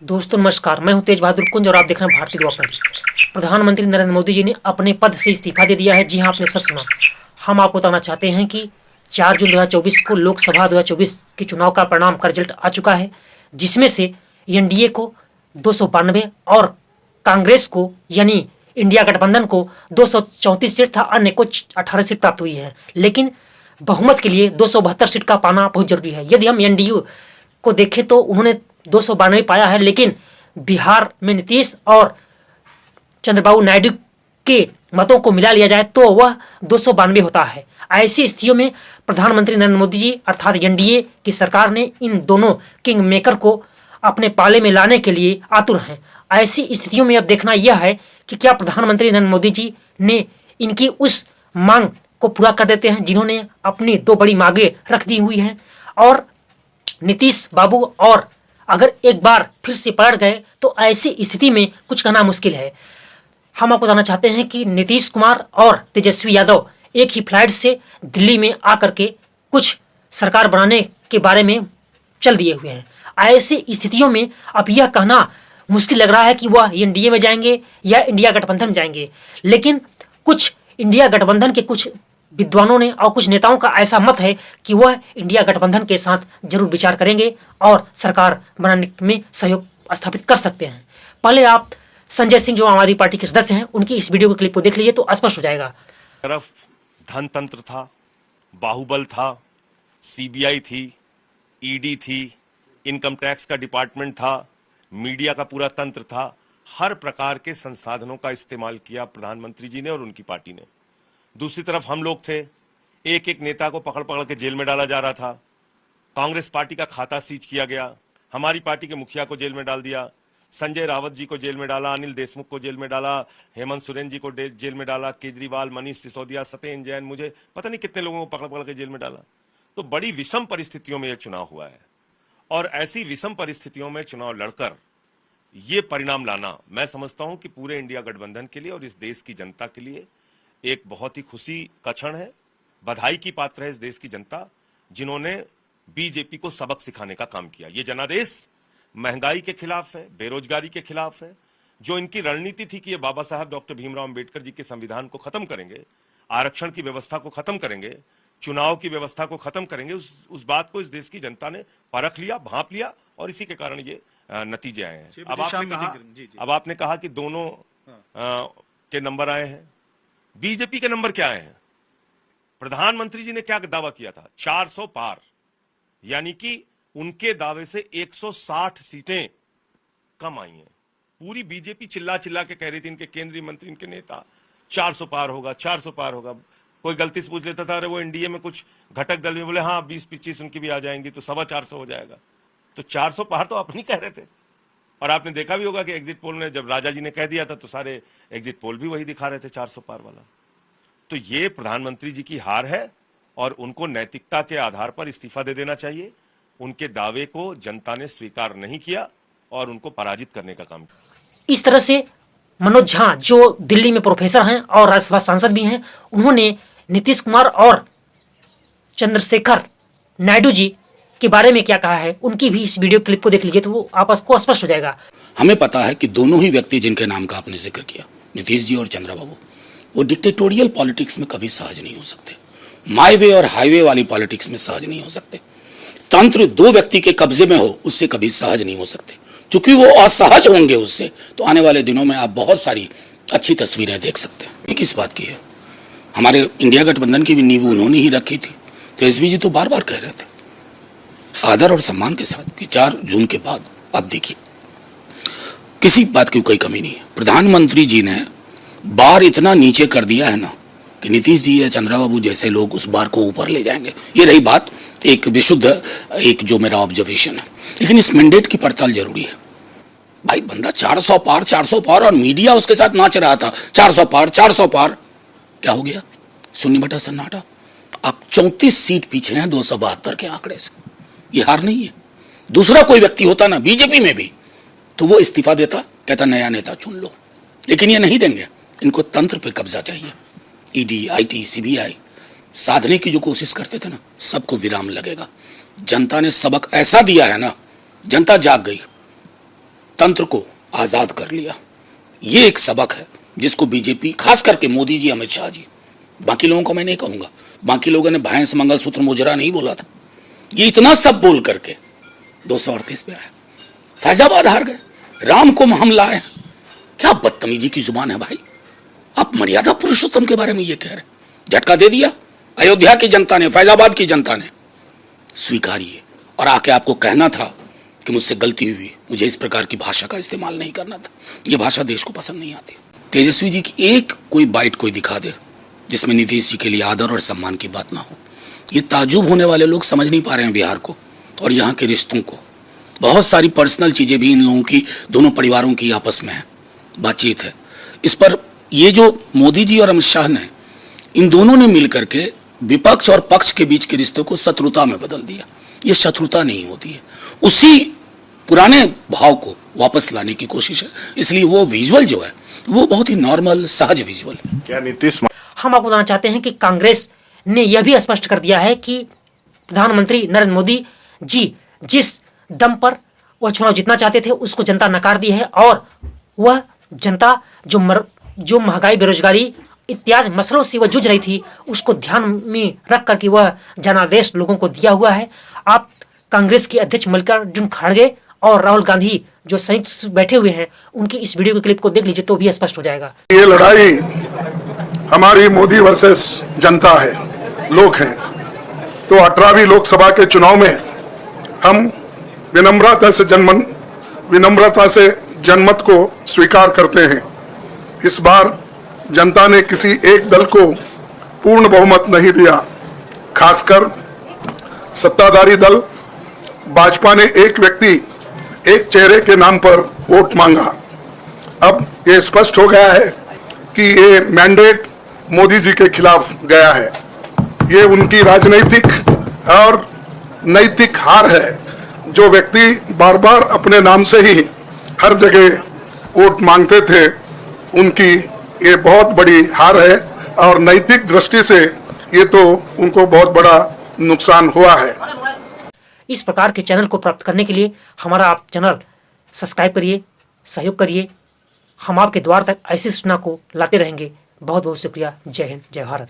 दोस्तों नमस्कार, मैं हूं तेज बहादुर कुंज और आप देख रहे हैं भारतीय द्वापर। प्रधानमंत्री नरेंद्र मोदी जी ने अपने पद से इस्तीफा दे दिया है। जी हां, आपने सच सुना। हम आपको बताना चाहते हैं कि 4 जून 2024 को लोकसभा 2024 के चुनाव का परिणाम का रिजल्ट आ चुका है, जिसमें से एनडीए को 292 और कांग्रेस को यानी इंडिया गठबंधन को 234 सीट था, अन्य को 18 सीट प्राप्त हुई है। लेकिन बहुमत के लिए 272 सीट का पाना बहुत जरूरी है। यदि हम एनडीयू को देखें तो उन्होंने 292 पाया है, लेकिन बिहार में नीतीश और चंद्रबाबू नायडू के मतों को मिला लिया जाए तो वह 292 होता है। ऐसी स्थितियों में प्रधानमंत्री नरेंद्र मोदी जी अर्थात एनडीए की सरकार ने इन दोनों किंग मेकर को अपने पाले में लाने के लिए आतुर हैं। ऐसी स्थितियों में अब देखना यह है कि क्या प्रधानमंत्री नरेंद्र मोदी जी ने इनकी उस मांग को पूरा कर देते हैं जिन्होंने अपनी दो बड़ी मांगे रख दी हुई हैं। और नीतीश बाबू और अगर एक बार फिर से पलट गए तो ऐसी स्थिति में कुछ कहना मुश्किल है। हम आपको बताना चाहते हैं कि नीतीश कुमार और तेजस्वी यादव एक ही फ्लाइट से दिल्ली में आकर के कुछ सरकार बनाने के बारे में चल दिए हुए हैं। ऐसी स्थितियों में अब यह कहना मुश्किल लग रहा है कि वह एनडीए में जाएंगे या इंडिया गठबंधन में जाएंगे। लेकिन कुछ इंडिया गठबंधन के कुछ विद्वानों ने और कुछ नेताओं का ऐसा मत है कि वह इंडिया गठबंधन के साथ जरूर विचार करेंगे और सरकार बनाने में सहयोग स्थापित कर सकते हैं। पहले आप संजय सिंह जो आम आदमी पार्टी के सदस्य हैं उनकी इस वीडियो को क्लिप को देख लीजिए तो स्पष्ट हो जाएगा। तरफ धन तंत्र था, बाहुबल था, सीबीआई थी, ईडी थी, इनकम टैक्स का डिपार्टमेंट था, मीडिया का पूरा तंत्र था। हर प्रकार के संसाधनों का इस्तेमाल किया प्रधानमंत्री जी ने और उनकी पार्टी ने। दूसरी तरफ हम लोग थे, एक एक नेता को पकड़ पकड़ के जेल में डाला जा रहा था। कांग्रेस पार्टी का खाता सीज किया गया, हमारी पार्टी के मुखिया को जेल में डाल दिया, संजय रावत जी को जेल में डाला, अनिल देशमुख को जेल में डाला, हेमंत सोरेन जी को जेल में डाला, केजरीवाल, मनीष सिसोदिया, सत्येंद्र जैन, मुझे पता नहीं कितने लोगों को पकड़ पकड़ के जेल में डाला। तो बड़ी विषम परिस्थितियों में यह चुनाव हुआ है और ऐसी विषम परिस्थितियों में चुनाव लड़कर ये परिणाम लाना, मैं समझता हूं कि पूरे इंडिया गठबंधन के लिए और इस देश की जनता के लिए एक बहुत ही खुशी का क्षण है। बधाई की पात्र है इस देश की जनता जिन्होंने बीजेपी को सबक सिखाने का काम किया। ये जनादेश महंगाई के खिलाफ है, बेरोजगारी के खिलाफ है। जो इनकी रणनीति थी कि ये बाबा साहब डॉक्टर भीमराव अंबेडकर जी के संविधान को खत्म करेंगे, आरक्षण की व्यवस्था को खत्म करेंगे, चुनाव की व्यवस्था को खत्म करेंगे, उस बात को इस देश की जनता ने परख लिया, भांप लिया और इसी के कारण ये नतीजे आए हैं। अब आपने कहा कि दोनों के नंबर आए हैं, बीजेपी के नंबर क्या आए हैं? प्रधानमंत्री जी ने क्या दावा किया था? 400 पार, यानी कि उनके दावे से 160 सीटें कम आई हैं। पूरी बीजेपी चिल्ला चिल्ला के कह रही थी, इनके केंद्रीय मंत्री, इनके नेता, 400 पार होगा, 400 पार होगा। कोई गलती से पूछ लेता था, अरे वो एनडीए में कुछ घटक दल में, बोले हाँ 20-25 उनकी भी आ जाएंगी तो 425 हो जाएगा। तो 400 पार तो आप नहीं कह रहे थे। और आपने देखा भी होगा कि एग्जिट पोल ने, जब राजा जी ने कह दिया था तो सारे एग्जिट पोल भी वही दिखा रहे थे, 400 पार वाला। तो ये प्रधानमंत्री जी की हार है और उनको नैतिकता के आधार पर इस्तीफा दे देना चाहिए। उनके दावे को जनता ने स्वीकार नहीं किया और उनको पराजित करने का काम किया। इस तरह से मनोज झा जो दिल्ली में प्रोफेसर हैं और राज्यसभा सांसद भी हैं, उन्होंने नीतीश कुमार और चंद्रशेखर नायडू जी के बारे में क्या कहा है, उनकी भी इस वीडियो क्लिप को देख लीजिए तो वो आपस को स्पष्ट हो जाएगा। हमें पता है कि दोनों ही व्यक्ति जिनके नाम का आपने जिक्र किया, नीतीश जी और चंद्रबाबू, वो डिक्टेटोरियल पॉलिटिक्स में कभी सहज नहीं हो सकते, माई वे और हाईवे वाली पॉलिटिक्स में सहज नहीं हो सकते। तंत्र दो व्यक्ति के कब्जे में हो उससे कभी सहज नहीं हो सकते। चूंकि वो असहज होंगे उससे, तो आने वाले दिनों में आप बहुत सारी अच्छी तस्वीरें देख सकते हैं। किस बात की है? हमारे इंडिया गठबंधन की भी नींव उन्होंने ही रखी थी। तेजस्वी जी तो बार बार कह रहे थे आदर और सम्मान के साथ कि 4 जून के बाद आप देखिए किसी बात की कोई कमी नहीं है। प्रधानमंत्री जी ने बार इतना नीचे कर दिया है ना कि नीतीश जी या चंद्रबाबू जैसे लोग उस बार को ऊपर ले जाएंगे। ये रही बात एक विशुद्ध, एक जो मेरा ऑब्जर्वेशन है। लेकिन इस मैंडेट की पड़ताल जरूरी है। भाई बंदा 400 पार 400 पार और मीडिया उसके साथ नाच रहा था, 400 पार 400 पार। क्या हो गया? सुन्नी बटा सन्नाटा। आप 34 सीट पीछे हैं 272 के आंकड़े से। ये हार नहीं है। दूसरा कोई व्यक्ति होता ना बीजेपी में भी, तो वो इस्तीफा देता, कहता नया नेता चुन लो। लेकिन ये नहीं देंगे, इनको तंत्र पे कब्जा चाहिए। ईडी, आईटी, सीबीआई साधने की जो कोशिश करते थे ना, सबको विराम लगेगा। जनता ने सबक ऐसा दिया है ना, जनता जाग गई। तंत्र को आजाद कर लिया। ये एक सबक है जिसको बीजेपी, खास करके मोदी जी, अमित शाह जी, बाकी लोगों को मैं नहीं कहूंगा, बाकी लोगों ने भैंस मंगलसूत्र मुजरा नहीं बोला था, ये इतना सब बोल करके 238 पे आया। फैजाबाद हार गए, राम को हम लाए। क्या बदतमीजी की जुबान है भाई। आप मर्यादा पुरुषोत्तम के बारे में ये कह रहे, झटका दे दिया अयोध्या की जनता ने, फैजाबाद की जनता ने। स्वीकारिए और आके आपको कहना था कि मुझसे गलती हुई, मुझे इस प्रकार की भाषा का इस्तेमाल नहीं करना था। ये भाषा देश को पसंद नहीं आती। तेजस्वी जी की एक कोई बाइट कोई दिखा दे जिसमें नीतीश जी के लिए आदर और सम्मान की बात ना हो। ये ताजुब होने वाले लोग समझ नहीं पा रहे हैं बिहार को और यहाँ के रिश्तों को। बहुत सारी पर्सनल चीजें भी इन लोगों की, दोनों परिवारों की आपस में है, बातचीत है। इस पर ये जो मोदी जी और अमित शाह ने, इन दोनों ने मिलकर के विपक्ष और पक्ष के बीच के रिश्ते को शत्रुता में बदल दिया। ये शत्रुता नहीं होती है, उसी पुराने भाव को वापस लाने की कोशिश है। इसलिए वो विजुअल जो है वो बहुत ही नॉर्मल, सहज विजुअल है। क्या नीतीश हम आपको बताना चाहते हैं कि कांग्रेस ने यह भी स्पष्ट कर दिया है कि प्रधानमंत्री नरेंद्र मोदी जी जिस दम पर वह चुनाव जीतना चाहते थे उसको जनता नकार दी है और वह जनता जो महंगाई, बेरोजगारी इत्यादि मसलों से वह जूझ रही थी उसको ध्यान में रख करके वह जनादेश लोगों को दिया हुआ है। आप कांग्रेस के अध्यक्ष मल्लिकार्जुन खड़गे और राहुल गांधी जो संयुक्त बैठे हुए हैं उनकी इस वीडियो के क्लिप को देख लीजिए तो भी स्पष्ट हो जाएगा। ये लड़ाई हमारी मोदी वर्सेस जनता है, लोग हैं। तो 18वीं लोकसभा के चुनाव में हम विनम्रता से जनमत को स्वीकार करते हैं। इस बार जनता ने किसी एक दल को पूर्ण बहुमत नहीं दिया, खासकर सत्ताधारी दल भाजपा ने एक व्यक्ति, एक चेहरे के नाम पर वोट मांगा। अब ये स्पष्ट हो गया है कि ये मैंडेट मोदी जी के खिलाफ गया है। ये उनकी राजनीतिक और नैतिक हार है। जो व्यक्ति बार बार अपने नाम से ही हर जगह वोट मांगते थे, उनकी ये बहुत बड़ी हार है और नैतिक दृष्टि से ये तो उनको बहुत बड़ा नुकसान हुआ है। इस प्रकार के चैनल को प्राप्त करने के लिए हमारा आप चैनल सब्सक्राइब करिए, सहयोग करिए। हम आपके द्वार तक ऐसी सूचना को लाते रहेंगे। बहुत बहुत शुक्रिया। जय हिंद, जय भारत।